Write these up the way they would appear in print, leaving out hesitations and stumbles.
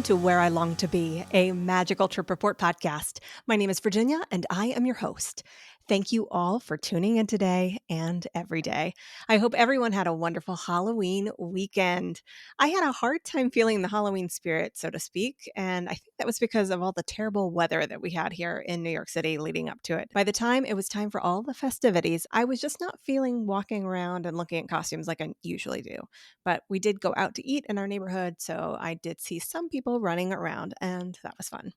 to Where I Long to Be, a magical trip report podcast. My name is Virginia, and I am your host. Thank you all for tuning in today and every day. I hope everyone had a wonderful Halloween weekend. I had a hard time feeling the Halloween spirit, so to speak, and I think that was because of all the terrible weather that we had here in New York City leading up to it. By the time it was time for all the festivities, I was just not feeling walking around and looking at costumes like I usually do. But we did go out to eat in our neighborhood, so I did see some people running around, and that was fun.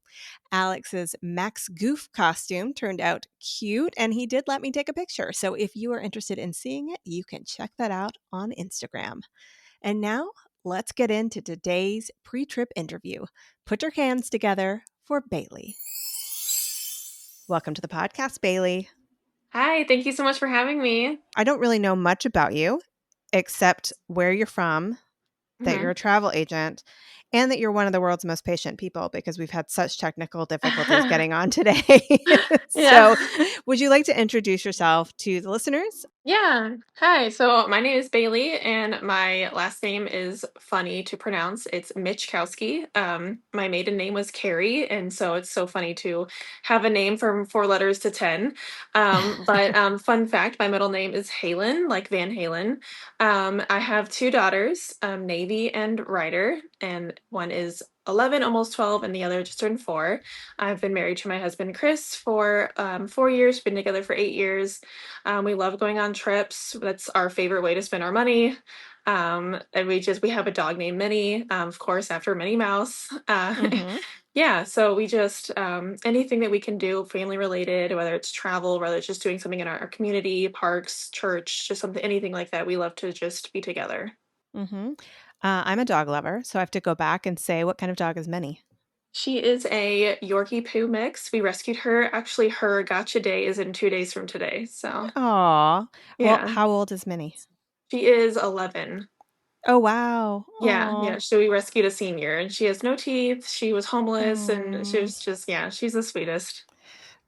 Alex's Max Goof costume turned out cute, and he did let me take a picture. So if you are interested in seeing it, you can check that out on Instagram. And now let's get into today's pre-trip interview. Put your hands together for Bailey. Welcome to the podcast, Bailey. Hi, thank you so much for having me. I don't really know much about you, except where you're from, that you're a travel agent, and that you're one of the world's most patient people because we've had such technical difficulties getting on today. Yeah. So would you like to introduce yourself to the listeners? Yeah. Hi. So my name is Bailey, and my last name is funny to pronounce. It's Michkowski. My maiden name was Carrie, and so it's so funny to have a name from 4 letters to 10. But fun fact, my middle name is Halen, like Van Halen. I have two daughters, Navy and Ryder, and one is 11, almost 12, and the other just turned 4. I've been married to my husband, Chris, for 4 years, been together for 8 years. We love going on trips. That's our favorite way to spend our money. And we have a dog named Minnie, of course, after Minnie Mouse. Mm-hmm. Yeah, so we just anything that we can do family related, whether it's travel, whether it's just doing something in our community, parks, church, just something, anything like that. We love to just be together. Mm-hmm. I'm a dog lover, so I have to go back and say, what kind of dog is Minnie? She is a Yorkie Poo mix. We rescued her. Actually, her gotcha day is in 2 days from today. So, Aw. Well, yeah, how old is Minnie? she is 11. Oh, wow. Yeah, Aw. yeah. So we rescued a senior, and she has no teeth. She was homeless, and she Oh. was just, yeah, she's the sweetest.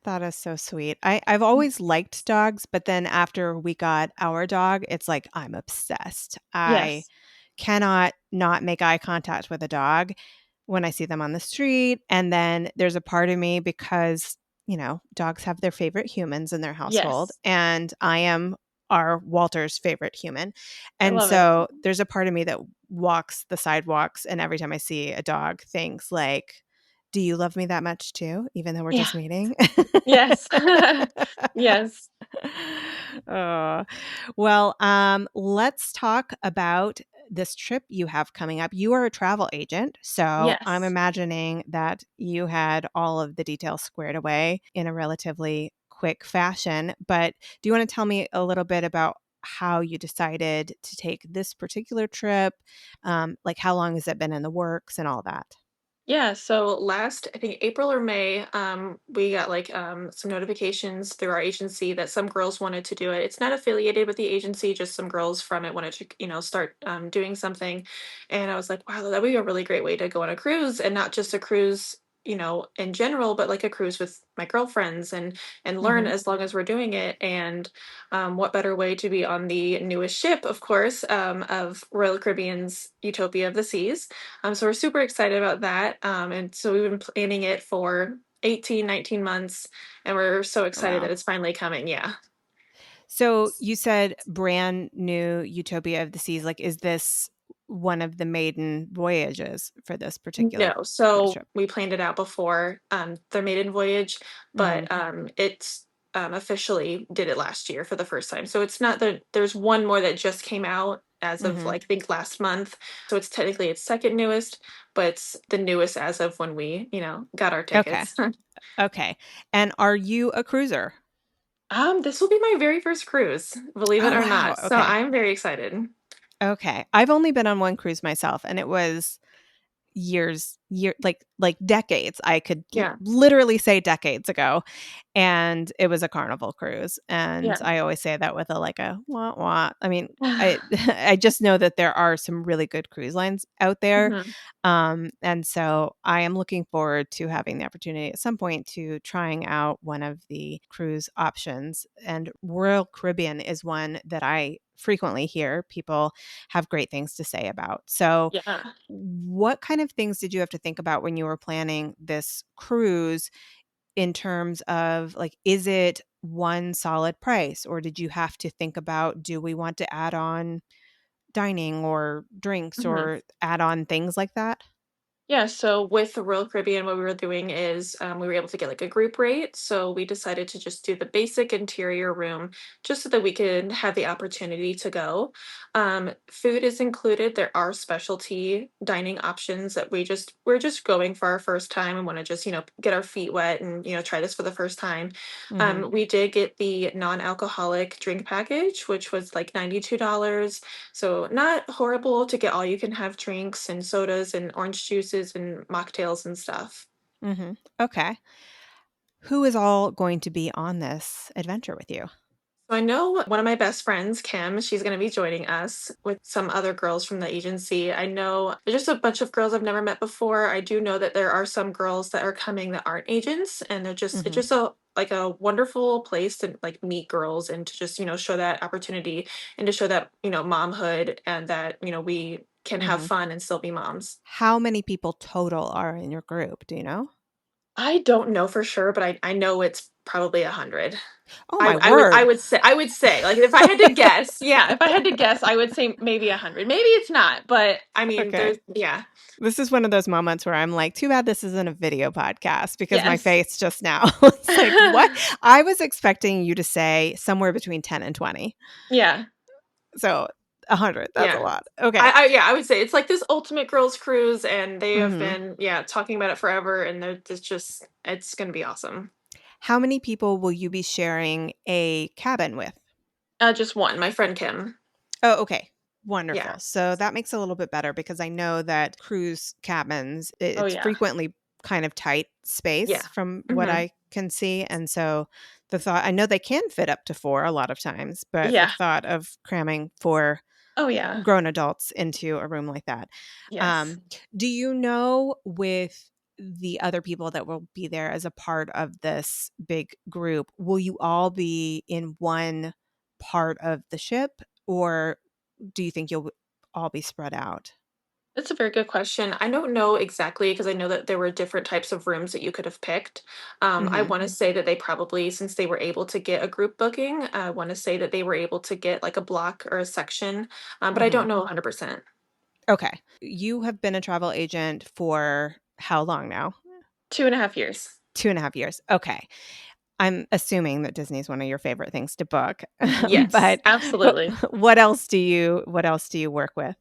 That is so sweet. I've always liked dogs, but then after we got our dog, it's like I'm obsessed. I Yes. cannot not make eye contact with a dog when I see them on the street. And then there's a part of me because, dogs have their favorite humans in their household, Yes. and I am our Walter's favorite human. I And love it. so there's a part of me that walks the sidewalks, and every time I see a dog, thinks like, do you love me that much too, even though we're Yeah. just meeting? Yes. Yes. Oh, well, let's talk about this trip you have coming up. You are a travel agent, so I'm Yes. imagining that you had all of the details squared away in a relatively quick fashion. But do you want to tell me a little bit about how you decided to take this particular trip? Like how long has it been in the works and all that? Yeah, so last, I think April or May, we got like some notifications through our agency that some girls wanted to do it. It's not affiliated with the agency, just some girls from it wanted to, start doing something. And I was like, wow, that would be a really great way to go on a cruise, and not just a cruise, in general, but like a cruise with my girlfriends and learn Mm-hmm. as long as we're doing it. And what better way to be on the newest ship, of course, of Royal Caribbean's Utopia of the Seas. So we're super excited about that. And so we've been planning it for 18, 19 months, and we're so Oh, excited wow. that it's finally coming. Yeah. So you said brand new Utopia of the Seas. Like, is this one of the maiden voyages for this particular No, cruise so trip? we planned it out before their maiden voyage, Mm-hmm. but it's officially did it last year for the first time. So it's not that there's one more that just came out as of Mm-hmm. like I think last month. So it's technically its second newest, but it's the newest as of when we, got our Okay. tickets. Okay. And are you a cruiser? This will be my very first cruise, believe it Oh, or wow. not. So Okay. I'm very excited. Okay. I've only been on one cruise myself, and it was like decades. I could Yeah. literally say decades ago, and it was a Carnival cruise. And Yeah. I always say that with a like a wah wah. I mean, I I just know that there are some really good cruise lines out there, Mhm. and so I am looking forward to having the opportunity at some point to trying out one of the cruise options. And Royal Caribbean is one that I frequently hear people have great things to say about. So Yeah. what kind of things did you have to to think about when you were planning this cruise in terms of like, is it one solid price, or did you have to think about, do we want to add on dining or drinks Mhm. or add on things like that? Yeah, so with the Royal Caribbean, what we were doing is we were able to get like a group rate. So we decided to just do the basic interior room just so that we could have the opportunity to go. Food is included. There are specialty dining options that we're just going for our first time and want to just, get our feet wet and, try this for the first time. Mhm. We did get the non-alcoholic drink package, which was like $92. So not horrible to get all you can have drinks and sodas and orange juices and mocktails and stuff. Mhm. Okay. Who is all going to be on this adventure with you? So I know one of my best friends, Kim, she's going to be joining us with some other girls from the agency. I know there's just a bunch of girls I've never met before. I do know that there are some girls that are coming that aren't agents, and it's Mhm. just a like a wonderful place to like meet girls and to just, show that opportunity and to show that, momhood and that, we can have Mhm. fun and still be moms. How many people total are in your group? Do you know? I don't know for sure, but I know it's probably 100. Oh I my I would I word. would say I would say, like, if I had to guess, yeah, if I had to guess, I would say maybe 100. Maybe it's not, but I mean, Okay. there's yeah. This is one of those moments where I'm like, too bad this isn't a video podcast because my Yes. face just now was like, what? I was expecting you to say somewhere between 10 and 20. Yeah, So 100, that's a yeah. lot. Okay. Yeah, I would say it's like this ultimate girls cruise, and they have Mhm. been, yeah, talking about it forever, and it's gonna be awesome. How many people will you be sharing a cabin with? Just one, my friend Kim. Oh, okay. Yeah. Wonderful. So that makes it a little bit better because I know that cruise cabins, Oh, it's yeah. frequently kind of tight Yeah. space from what Mhm. I can see. And so the thought, I know they can fit up to four a lot of times, but the Yeah. thought of cramming four Oh, yeah. grown adults into a room like that. Yes. Um, do you know with the other people that will be there as a part of this big group, will you all be in one part of the ship, or do you think you'll all be spread out? That's a very good question. I don't know exactly because I know that there were different types of rooms that you could have picked. I Mhm. want to say that they probably, since they were able to get a group booking, I want to say that they were able to get like a block or a section, but I Mhm. don't know 100%. Okay. You have been a travel agent for how long now? 2.5 years. 2.5 years. Okay. I'm assuming that Disney is one of your favorite things to book. Yes, But absolutely. what else do you work with?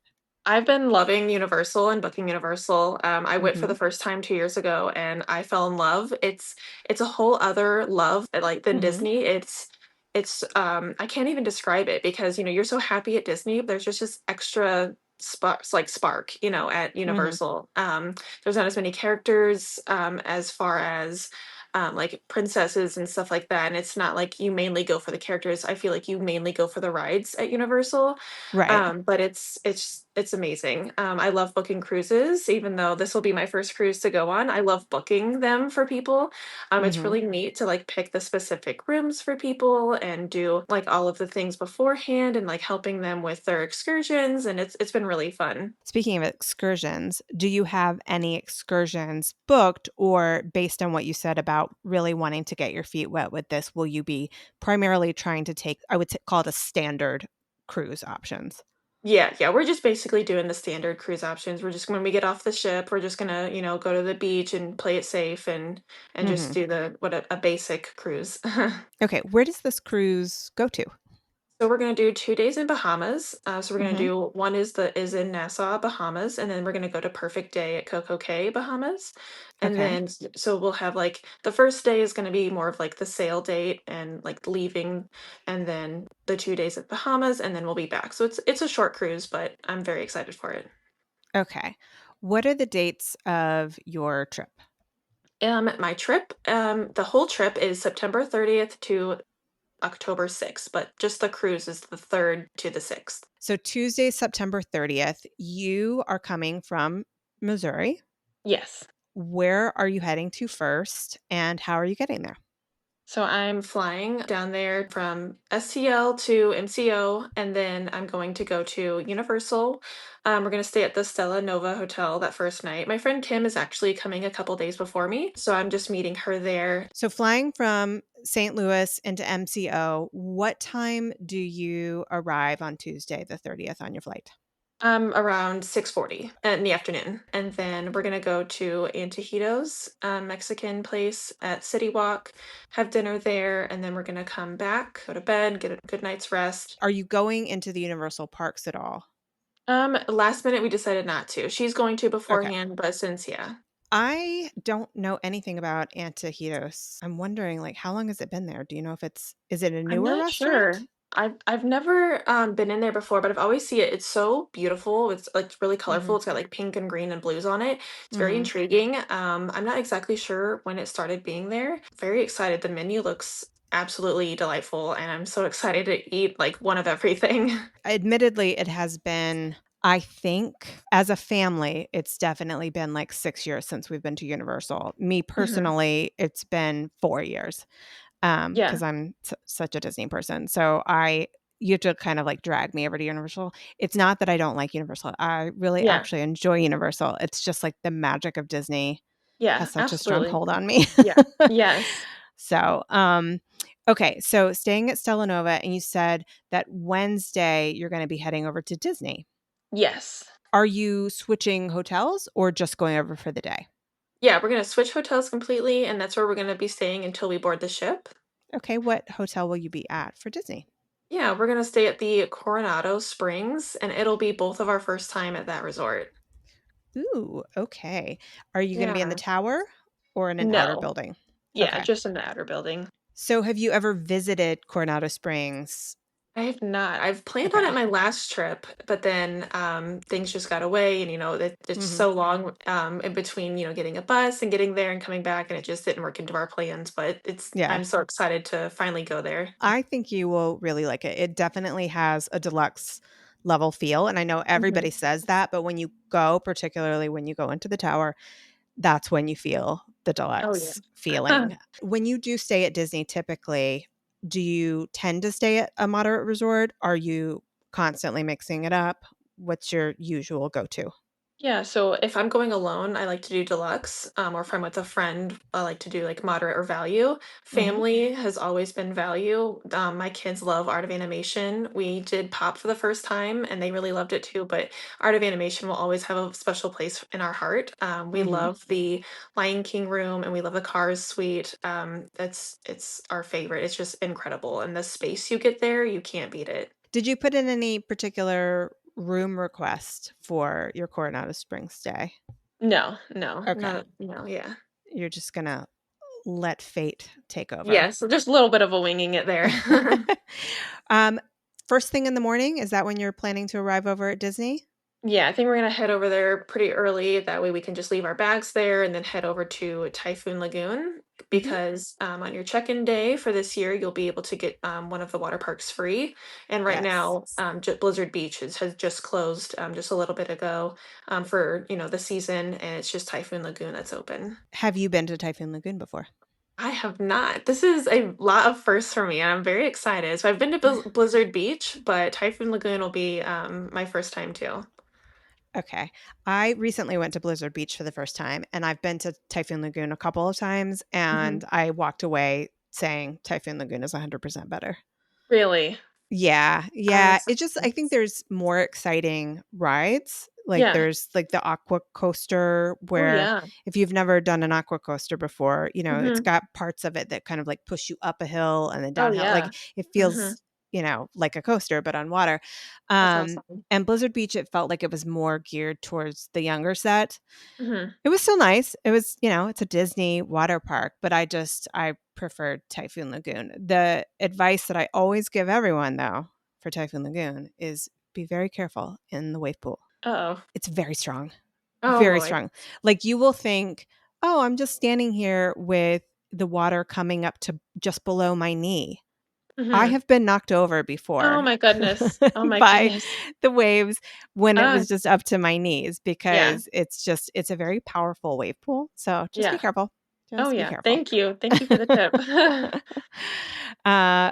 I've been loving Universal and booking Universal. I went for the Mhm. first time 2 years ago, and I fell in love. It's a whole other love like than Mhm. Disney. It's I can't even describe it because you're so happy at Disney. There's just this extra spark, at Mhm. Universal. There's not as many characters as far as like princesses and stuff like that, and it's not like you mainly go for the characters. I feel like you mainly go for the rides at Universal. Right. But it's amazing. I love booking cruises, even though this will be my first cruise to go on. I love booking them for people. It's Mhm. really neat to like pick the specific rooms for people and do like all of the things beforehand and like helping them with their excursions, and it's been really fun. Speaking of excursions, do you have any excursions booked, or based on what you said about really wanting to get your feet wet with this, will you be primarily trying to take, I would call it a standard cruise options? Yeah, yeah, we're just basically doing the standard cruise options. We're just when we get off the ship, we're just gonna, go to the beach and play it safe and just Mhm. do a basic cruise. Okay, where does this cruise go to? So we're gonna do 2 days in Bahamas. So we're gonna Mhm. do one is in Nassau, Bahamas, and then we're gonna go to Perfect Day at Coco Cay, Bahamas. And Okay. then so we'll have like the first day is gonna be more of like the sail date and like leaving, and then the 2 days at Bahamas, and then we'll be back. So it's a short cruise, but I'm very excited for it. Okay. What are the dates of your trip? My trip, the whole trip is September 30th to October 6th, but just the cruise is the 3rd to the 6th. So Tuesday, September 30th, you are coming from Missouri. Yes. Where are you heading to first, and how are you getting there? So I'm flying down there from STL to MCO, and then I'm going to go to Universal. We're going to stay at the Stella Nova Hotel that first night. My friend Kim is actually coming a couple days before me, so I'm just meeting her there. So flying from St. Louis into MCO, what time do you arrive on Tuesday, the 30th on your flight? Around 6:40 in the afternoon, and then we're gonna go to Antojitos, Mexican place at City Walk, have dinner there, and then we're gonna come back, go to bed, get a good night's rest. Are you going into the Universal Parks at all? Last minute we decided not to. She's going to Okay. beforehand, but since yeah. I don't know anything about Antojitos. I'm wondering, like, how long has it been there? Do you know if is it a I'm newer not sure. restaurant? I've never been in there before, but I've always see it. It's so beautiful. It's like really colorful. Mhm. It's got like pink and green and blues on it. It's very Mhm. intriguing. I'm not exactly sure when it started being there. Very excited. The menu looks absolutely delightful, and I'm so excited to eat like one of everything. Admittedly, it has been, I think, as a family, it's definitely been like 6 years since we've been to Universal. Me Mhm. personally, it's been 4 years. Yeah. Because I'm such a Disney person. So you have to kind of like drag me over to Universal. It's not that I don't like Universal. I really Yeah. actually enjoy Universal. It's just like the magic of Disney Yeah. has such a strong Absolutely. hold on me. Yeah. Yes. So, okay. So staying at Stella Nova, and you said that Wednesday you're going to be heading over to Disney. Yes. Are you switching hotels or just going over for the day? Yeah. We're gonna switch hotels completely, and that's where we're gonna be staying until we board the ship. Okay. What hotel will you be at for Disney? Yeah, we're gonna stay at the Coronado Springs, and it'll be both of our first time at that resort. Ooh, okay. Are you gonna be in the Yeah. tower or in an outer No. building? Yeah, Okay. just in the outer building. So have you ever visited Coronado Springs? I have not. I've planned on it Okay. my last trip, but then things just got away, and it's Mhm. so long in between, getting a bus and getting there and coming back, and it just didn't work into our plans. But Yeah. I'm so excited to finally go there. I think you will really like it. It definitely has a deluxe level feel, and I know Hmm. everybody says that, but when you go, particularly when you go into the tower, that's when you feel the Oh deluxe yeah. feeling. When you do stay at Disney, typically, do you tend to stay at a moderate resort? Are you constantly mixing it up? What's your usual go-to? Yeah, so if I'm going alone, I like to do deluxe, or if I'm with a friend, I like to do like moderate or value. Mhm. Family has always been value. My kids love Art of Animation. We did Pop for the first time, and they really loved it too. But Art of Animation will always have a special place in our heart. We Mhm. love the Lion King room, and we love the Cars suite. It's our favorite. It's just incredible, and the space you get there, you can't beat it. Did you put in any particular room request for your Coronado Springs stay? No, no, Okay. not no, yeah. You're just gonna let fate take over. Yes, just a little bit of a winging it there. Um, first thing in the morning, is that when you're planning to arrive over at Disney? Yeah, I think we're gonna head over there pretty early. That way we can just leave our bags there and then head over to Typhoon Lagoon Mhm. because on your check-in day for this year, you'll be able to get one of the water parks free. And right Yes. now, Blizzard Beach has just closed just a little bit ago for the season, and it's just Typhoon Lagoon that's open. Have you been to Typhoon Lagoon before? I have not. This is a lot of firsts for me, and I'm very excited. So I've been to Blizzard Beach, but Typhoon Lagoon will be my first time too. Okay. I recently went to Blizzard Beach for the first time, and I've been to Typhoon Lagoon a couple of times, Hmm. and I walked away saying Typhoon Lagoon is 100% better. Really? Yeah, yeah. That's It just I think there's more exciting rides. Like yeah. there's like the aqua coaster Oh where yeah. if you've never done an aqua coaster before, it's Hmm. got parts of it that kind of like push you up a hill and then Oh downhill. yeah. Like it Hmm. feels, like a coaster but on water. That's Um awesome. and Blizzard Beach it felt like it was more geared towards the younger set. Hmm. It was still nice. It was, it's a Disney water park, but I preferred Typhoon Lagoon. The advice that I always give everyone though for Typhoon Lagoon is be very careful in the wave pool. Oh. It's very strong. Oh Very boy. strong. Like you will think, "Oh, I'm just standing here with the water coming up to just below my knee." I Hmm. have been knocked over Oh before my goodness. Oh my by goodness. the waves when it Ah, was just up to my knees yeah. because it's a very powerful wave pool. So just be Yeah. careful. Oh, Just be yeah. careful. Thank you. Thank you for the tip.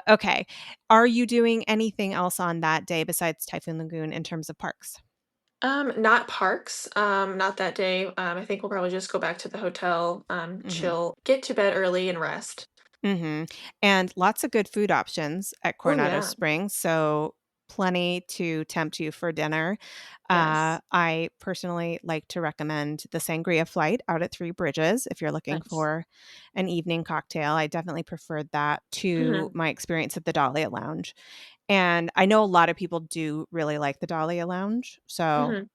Okay. Are you doing anything else on that day besides Typhoon Lagoon in terms of parks? Not parks, not that day. I think we'll probably just go back to the hotel, Mhm. chill, get to bed early and rest. Mhm. And lots of good food options at Oh, Coronado yeah. Springs, so plenty to tempt you for dinner. Yes. I personally like to recommend the sangria flight out at Three Bridges if you're looking Nice. for an evening cocktail. I definitely preferred that to Mhm. my experience at the Dahlia Lounge. And I know a lot of people do really like the Dahlia Lounge, so, Mhm.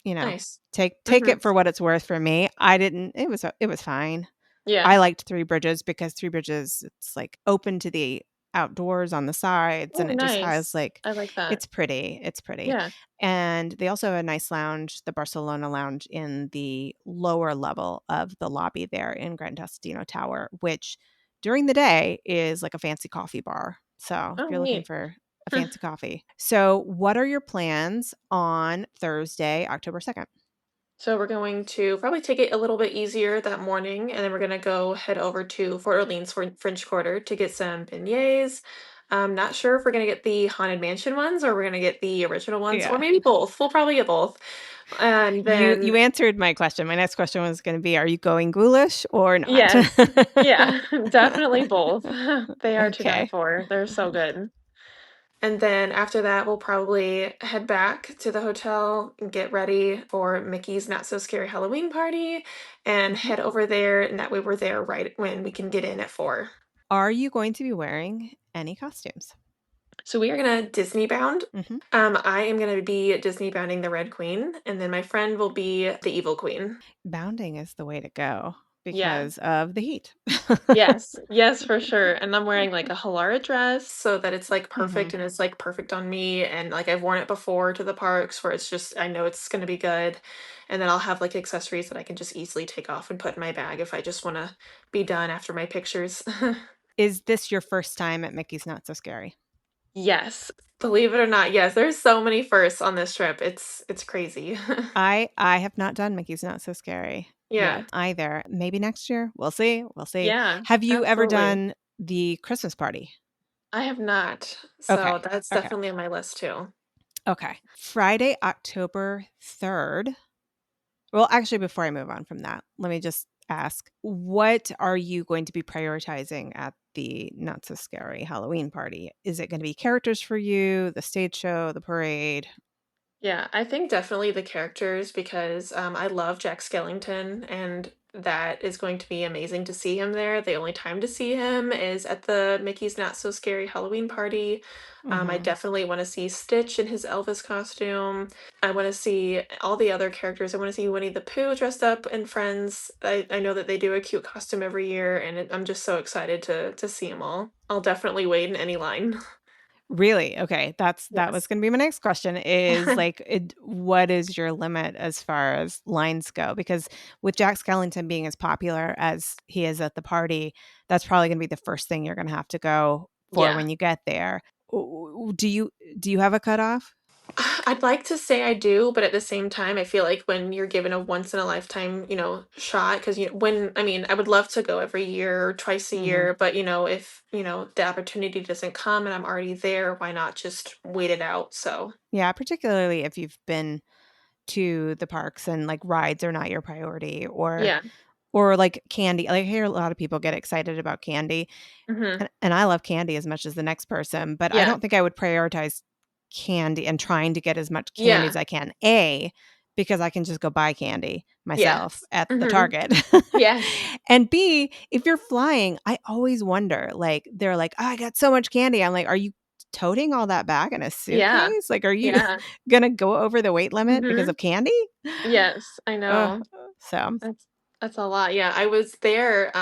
you know, Nice. take Mhm. it for what it's worth for me. I didn't it was fine. Yeah. I liked Three Bridges because Three Bridges, it's, like, open to the outdoors on the sides, and Oh, it just has, nice. like I like that. it's pretty, it's pretty. Yeah. And they also have a nice lounge, the Barcelona Lounge, in the lower level of the lobby there in Gran Destino Tower, which during the day is like a fancy coffee bar. So, if Oh, you're looking neat. for a fancy coffee. So, what are your plans on Thursday, October 2nd? So we're going to probably take it a little bit easier that morning, and then we're gonna go head over to Fort Orleans for French Quarter to get some beignets. I'm not sure if we're gonna get the Haunted Mansion ones or we're gonna get the original ones, or Yeah. maybe both. We'll probably get both. And You then, answered my question. My next question was gonna be, are you going ghoulish or not? yes, yeah, definitely both. They are to die Okay. for. They're so good. And then after that, we'll probably head back to the hotel and get ready for Mickey's Not So Scary Halloween party and Mhm. head over there. And that way we're there right when we can get in at 4. Are you going to be wearing any costumes? So we are gonna Disney bound. Mhm. I am gonna be Disney bounding the Red Queen, and then my friend will be the Evil Queen. Bounding is the way to go Yeah. because of the heat. Yes, yes, for sure, and I'm wearing, like, a Halara dress so that it's, like, perfect Mhm. and it's, like, perfect on me, and, like, I've worn it before to the parks where it's just I know it's gonna be good, and then I'll have, like, accessories that I can just easily take off and put in my bag if I just wanna be done after my pictures. Is this your first time at Mickey's Not So Scary? Yes, believe it or not, yes, there's so many firsts on this trip, it's crazy. I have not done Mickey's Not So Scary yet Yeah, either. Maybe next year. We'll see. We'll see. yeah, Have you ever absolutely. done the Christmas party? I have not, so Okay. that's Okay. definitely on my list too. Okay. Friday, October 3rd. Well, actually, before I move on from that, let me just ask, what are you going to be prioritizing at the Not So Scary Halloween party? Is it going to be characters for you, the stage show, the parade? Yeah, I think definitely the characters because I love Jack Skellington, and that is going to be amazing to see him there. The only time to see him is at the Mickey's Not So Scary Halloween party. I Mhm. definitely want to see Stitch in his Elvis costume. I want to see all the other characters. I want to see Winnie the Pooh dressed up in Friends. I know that they do a cute costume every year, and I'm just so excited to see them all. I'll definitely wait in any line. Really? Okay, that was Yes. gonna be my next question is, like, what is your limit as far as lines go? Because with Jack Skellington being as popular as he is at the party, that's probably gonna be the first thing you're gonna have to go for Yeah. when you get there. W do you have a cutoff? I'd like to say I do, but at the same time, I feel like when you're given a once in a lifetime, shot, because when I mean, I would love to go every year or twice a Mhm. year, but if the opportunity doesn't come and I'm already there, why not just wait it out? So Yeah, particularly if you've been to the parks and, like, rides are not your priority yeah, or, like, candy. Like, I hear a lot of people get excited about candy. hmm, And I love candy as much as the next person, but I yeah, don't think I would prioritize candy and trying to get as much candy as yeah, I can. A, because I can just go buy candy myself yes, at the hmm, Target. yes, And B, if you're flying, I always wonder, like, they're like, "Oh, I got so much candy." I'm like, "Are you toting all that back in a yeah, suitcase? Like, are you yeah, gonna go over the weight limit because hmm, of candy?" yes, I Ugh, know. so That's a lot. Yeah, I was there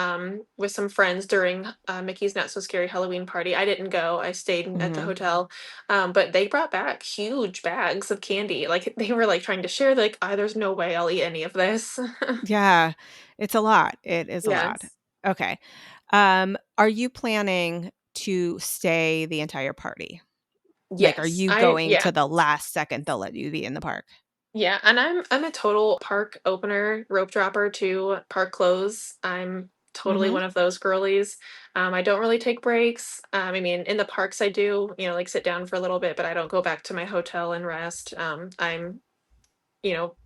with some friends during Mickey's Not So Scary Halloween party. I didn't go. I stayed at the mhm. hotel. But they brought back huge bags of candy. Like they were like trying to share like, there's no way I'll eat any of this." Yeah, it's a lot. It is a lot. Yes. Okay. Are you planning to stay the entire party? Like, are Yes. you I going yeah. to the last second they'll let you be in the park? Yeah, and I'm a total park opener, rope dropper to park close. I'm totally Mhm. one of those girlies. I don't really take breaks. I mean, in the parks I do, like sit down for a little bit, but I don't go back to my hotel and rest. I'm,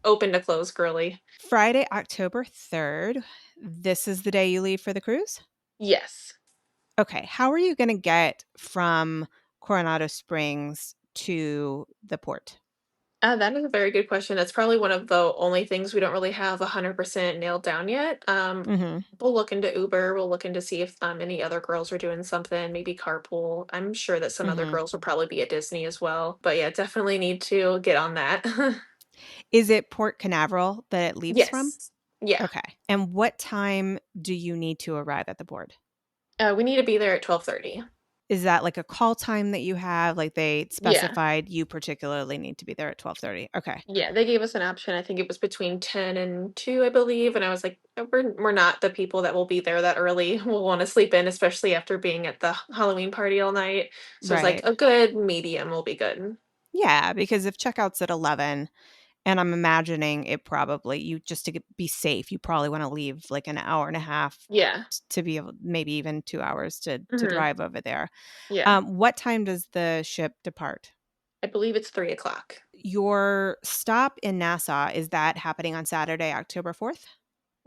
open to close girly. Friday, October 3rd. This is the day you leave for the cruise? Yes. Okay. How are you gonna get from Coronado Springs to the port? That is a very good question. That's probably one of the only things we don't really have 100% nailed down yet. Mhm. We'll look into Uber. We'll look into see if any other girls are doing something, maybe carpool. I'm sure that some other Mhm. girls will probably be at Disney as well. But yeah, definitely need to get on that. Is it Port Canaveral that it leaves from? Yes. Yeah. Okay. And what time do you need to arrive at the port? We need to be there at 12:30. Is that like a call time that you have? Like they Yeah. specified you particularly need to be there at 12:30? Okay. Yeah, they gave us an option. I think it was between 10 and 2, I believe. And I was like, we're not the people that will be there that early. We'll want to sleep in, especially after being at the Halloween party all night. So it's like Right. a good medium will be good. Yeah, because if checkout's at 11, and I'm imagining it probably you just to be safe, you probably wanna leave like an hour and a half Yeah. to be able maybe even 2 hours to Hmm. drive over there. Yeah. What time does the ship depart? I believe it's 3 o'clock. Your stop in Nassau, is that happening on Saturday, October 4th?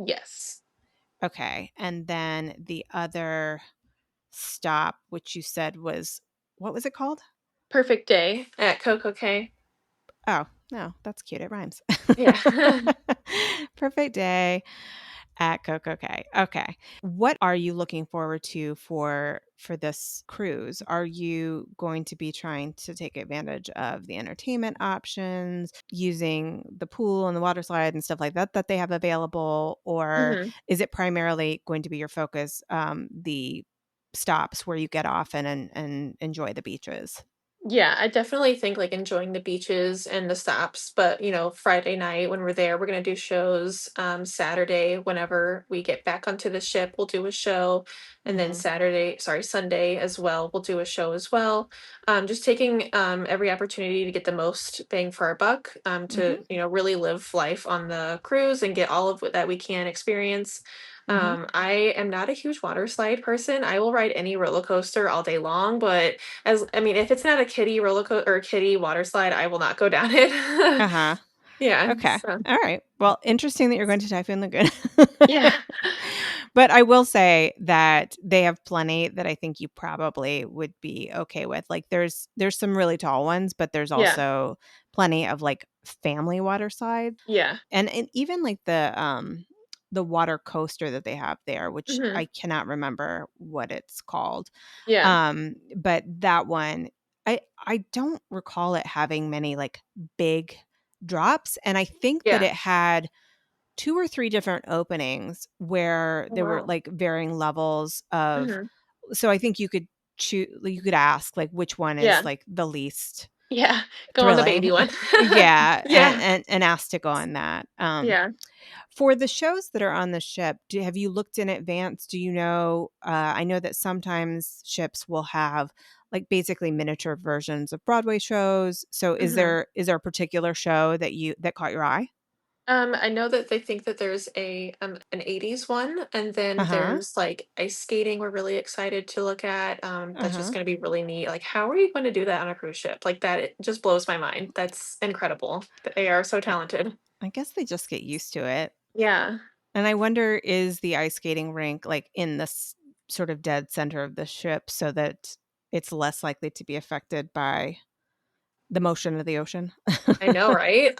Yes. Okay, and then the other stop, which you said was what was it called? Perfect day at Coco K. Oh, no, that's cute, it rhymes. Yeah. Perfect day at Coco Cay. Okay. What are you looking forward to for this cruise? Are you going to be trying to take advantage of the entertainment options, using the pool and the water slide and stuff like that that they have available, or Hmm. is it primarily going to be your focus, the stops where you get off and enjoy the beaches? Yeah, I definitely think like enjoying the beaches and the stops, but Friday night when we're there, we're gonna do shows. Saturday, whenever we get back onto the ship, we'll do a show, and then Mhm. Sunday as well, we'll do a show as well. Just taking every opportunity to get the most bang for our buck, Mhm. to really live life on the cruise and get all of that we can experience. Mhm. I am not a huge water slide person. I will ride any roller coaster all day long, but as I mean, if it's not a kiddie roller coaster or a kiddie water slide, I will not go down it. Uh-huh. Yeah, Okay. so All right. Well, interesting that you're going to Typhoon Lagoon. yeah. But I will say that they have plenty that I think you probably would be okay with. Like there's some really tall ones, but there's Yeah, also plenty of like family water slide yeah. and even like the water coaster that they have there, which Mhm. I cannot remember what it's called. Yeah, But that one I don't recall it having many like big drops, and I think that yeah. it had 2 or 3 different openings where Oh, there were, wow. like, varying levels of Mhm. so I think you could ask, like, which one is, Yeah, like, the least yeah. Go on the baby thrilling. one. Yeah, Yeah, and ask to go on that. yeah. For the shows that are on the ship, have you looked in advance? Do you know I know that sometimes ships will have, like, basically miniature versions of Broadway shows. So Mhm. is there a particular show that caught your eye? I know that they think that there's an 80s one, and then Uh-huh. there's like ice skating we're really excited to look at. That's just Uh-huh. gonna be really neat. Like, how are you going to do that on a cruise ship? Like that it just blows my mind. That's incredible. That they are so I talented. I guess they just get used to it. Yeah. And I wonder, is the ice skating rink, like, in this sort of dead center of the ship so that it's less likely to be affected by the motion of the ocean? I know, right?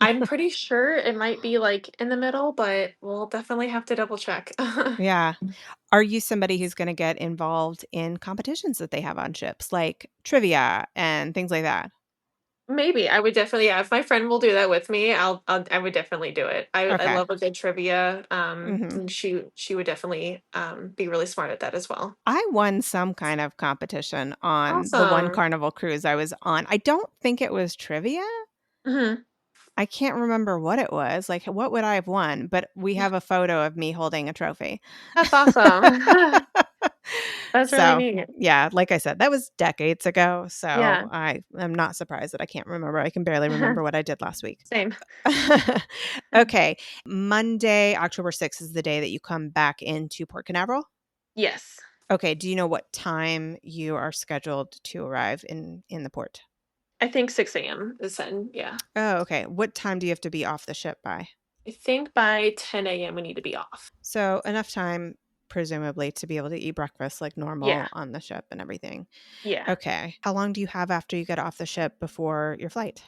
I'm pretty sure it might be like in the middle, but we'll definitely have to double check. Yeah. Are you somebody who's gonna get involved in competitions that they have on ships, like trivia and things like that? Maybe I would definitely, yeah, if my friend will do that with me, I would definitely do it. I Okay. love a good trivia. Mhm. And she would definitely be really smart at that as well. I won some kind of competition on the one Awesome. Carnival cruise I was on. I don't think it was trivia. Hmm. I can't remember what it was, like, what would I have won? But we have a photo of me holding a trophy. That's awesome. That's really So, neat. yeah, like I said, that was decades ago, Yeah. so I am not surprised that I can't remember. I can barely remember what I did last week. Same. Okay, Monday, October 6th is the day that you come back into Port Canaveral? Yes. Okay, do you know what time you are scheduled to arrive in the port? I think 6 a.m. is then, yeah. Oh, okay. What time do you have to be off the ship by? I think by 10 a.m. we need to be off. So, enough time, presumably, to be able to eat breakfast like Yeah. normal on the ship and everything. Yeah. Okay. How long do you have after you get off the ship before your flight?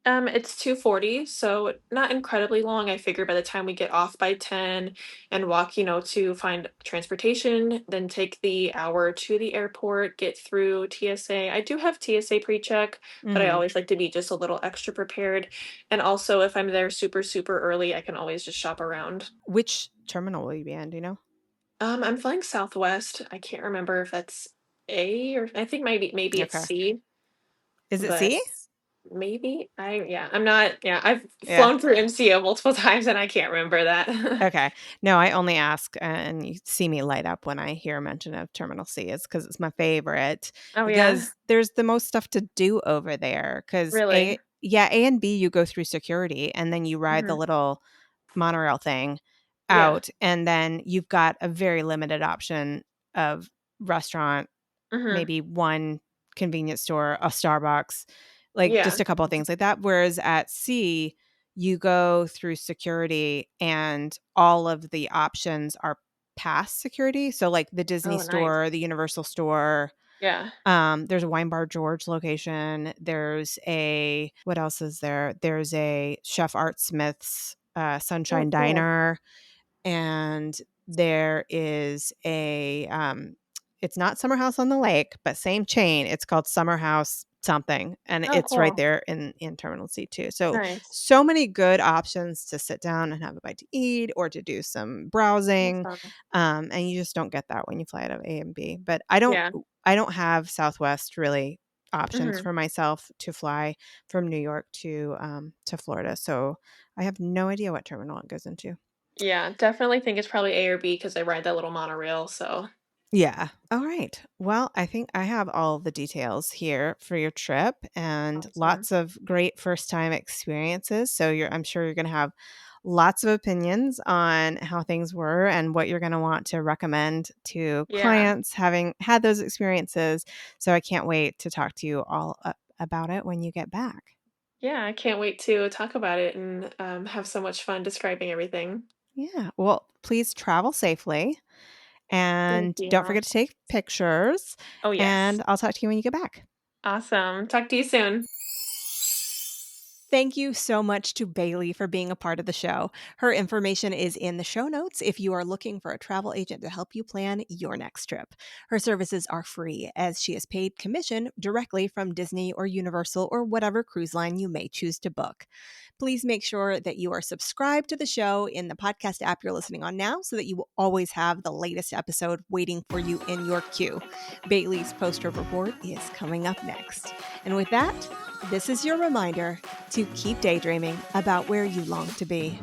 It's 2:40, so not incredibly long. I figure by the time we get off by 10 and walk, to find transportation, then take the hour to the airport, get through TSA. I do have TSA pre-check, but I Mhm. always like to be just a little extra prepared. And also, if I'm there super, super early, I can always just shop around. Which terminal will you be in, do you know? I'm flying Southwest. I can't remember if that's A or I think maybe it's Okay. C. Is it But C? maybe I'm not, yeah, I've Yeah. flown through MCO multiple times and I can't remember that. Okay. No, I only ask, and you see me light up when I hear mention of Terminal C. It's because it's my favorite Oh, yeah? because there's the most stuff to do over there. Because Really? A and B, you go through security, and then you ride the Mhm. little monorail thing Yeah. out, and then you've got a very limited option of restaurant, Mhm. maybe one convenience store, a Starbucks, like just Yeah. a couple of things like that. Whereas at sea, you go through security and all of the options are past security. So like the Disney Oh, nice. store, the Universal store, Yeah. there's a Wine Bar George location. There's a what else is there? There's a Chef Art Smith's Oh, Sunshine cool. Diner, and there is a it's not Summer House on the Lake, but same chain. It's called Summer House something, and Oh, it's right cool. there in Terminal C too. So Nice. so many good options to sit down and have a bite to eat or to do some browsing, Awesome. and you just don't get that when you fly out of A and B. But Yeah. I don't have Southwest really options Mhm. for myself to fly from New York to Florida, so I have no idea what terminal it goes into. Yeah, definitely think it's probably A or B because I ride that little monorail, so Yeah. All right. Well, I think I have all the details here for your trip and awesome. lots of great first time experiences. So I'm sure you're going to have lots of opinions on how things were and what you're going to want to recommend to Yeah. clients having had those experiences. So I can't wait to talk to you all about it when you get back. Yeah, I can't wait to talk about it and, have so much fun describing everything. Yeah. Well, please travel safely Thank and don't you. forget to take pictures. Oh, yes. And I'll talk to you when you get back. Awesome. Talk to you soon. Thank you so much to Bailey for being a part of the show. Her information is in the show notes if you are looking for a travel agent to help you plan your next trip. Her services are free as she is paid commission directly from Disney or Universal or whatever cruise line you may choose to book. Please make sure that you are subscribed to the show in the podcast app you're listening on now so that you will always have the latest episode waiting for you in your queue. Bailey's post trip report is coming up next. And with that, this is your reminder to keep daydreaming about where you long to be.